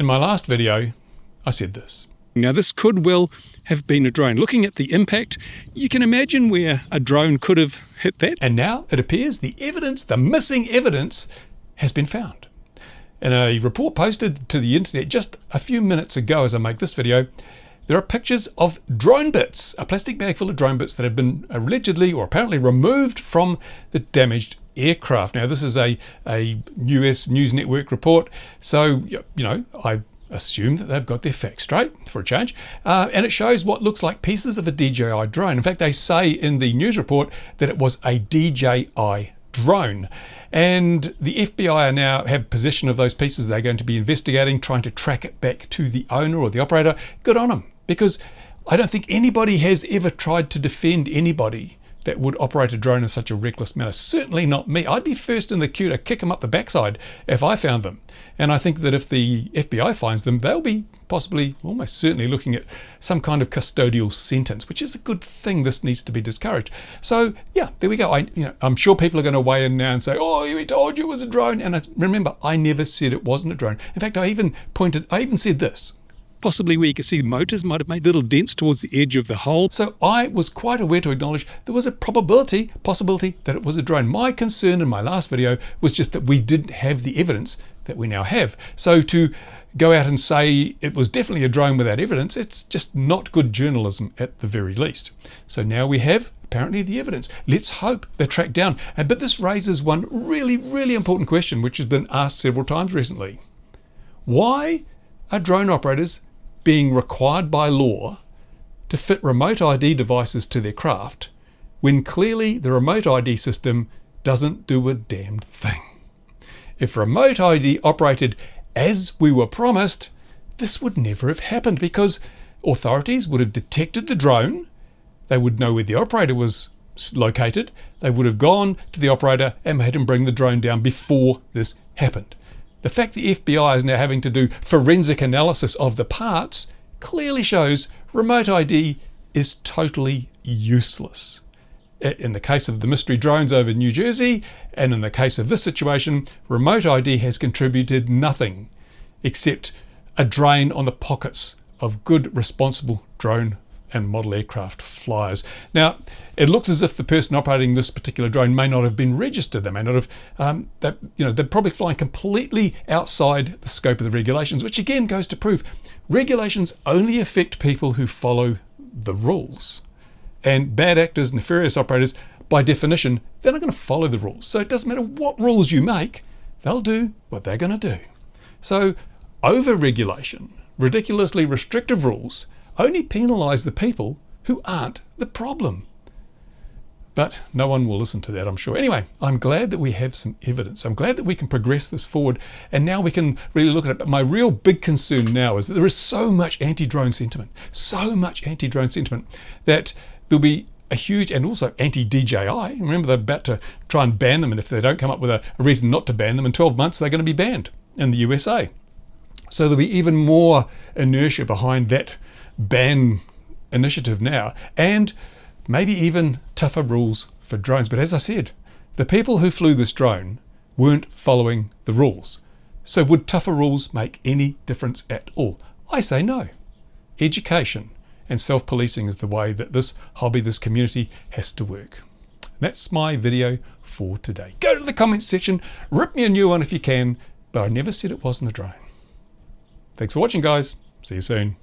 In my last video, I said this. Now, this could well have been a drone. Looking at the impact, you can imagine where a drone could have hit that. And now it appears the evidence, the missing evidence, has been found. In a report posted to the internet just a few minutes ago as I make this video, there are pictures of drone bits, a plastic bag full of drone bits that have been allegedly or apparently removed from the damaged aircraft. Now, this is a US news network report, so, I assume that they've got their facts straight for a change. And it shows what looks like pieces of a DJI drone. In fact, they say in the news report that it was a DJI drone. And the FBI now have possession of those pieces. They're going to be investigating, trying to track it back to the owner or the operator. Good on them, because I don't think anybody has ever tried to defend anybody that would operate a drone in such a reckless manner. Certainly not me. I'd be first in the queue to kick them up the backside if I found them. And I think that if the FBI finds them, they'll be possibly, almost certainly looking at some kind of custodial sentence, which is a good thing. This needs to be discouraged. So yeah, there we go. I'm sure people are going to weigh in now and say, oh, we told you it was a drone. And remember, I never said it wasn't a drone. In fact, I even said this. Possibly where you can see the motors might have made little dents towards the edge of the hole. So I was quite aware to acknowledge there was a possibility that it was a drone. My concern in my last video was just that we didn't have the evidence that we now have. So to go out and say it was definitely a drone without evidence, it's just not good journalism at the very least. So now we have apparently the evidence. Let's hope they're tracked down. But this raises one really, really important question, which has been asked several times recently. Why are drone operators being required by law to fit remote ID devices to their craft when clearly the remote ID system doesn't do a damn thing? If remote ID operated as we were promised, this would never have happened, because authorities would have detected the drone, they would know where the operator was located, they would have gone to the operator and made him bring the drone down before this happened. The fact the FBI is now having to do forensic analysis of the parts clearly shows remote ID is totally useless. In the case of the mystery drones over New Jersey, and in the case of this situation, remote ID has contributed nothing except a drain on the pockets of good, responsible drone and model aircraft flyers. Now, it looks as if the person operating this particular drone may not have been registered. They may not have, they're probably flying completely outside the scope of the regulations, which again goes to prove regulations only affect people who follow the rules. And bad actors, nefarious operators, by definition, they're not going to follow the rules. So it doesn't matter what rules you make, they'll do what they're going to do. So over-regulation, ridiculously restrictive rules, only penalise the people who aren't the problem. But no one will listen to that, I'm sure. Anyway, I'm glad that we have some evidence. I'm glad that we can progress this forward, and now we can really look at it. But my real big concern now is that there is so much anti-drone sentiment, that there'll be a huge, and also anti-DJI. Remember, they're about to try and ban them, and if they don't come up with a reason not to ban them, in 12 months they're going to be banned in the USA. So there'll be even more inertia behind that ban initiative now, and maybe even tougher rules for drones. But as I said, the people who flew this drone weren't following the rules. So would tougher rules make any difference at all? I say no. Education and self-policing is the way that this hobby, this community has to work. That's my video for today. Go to the comments section, rip me a new one if you can, but I never said it wasn't a drone. Thanks for watching, guys. See you soon.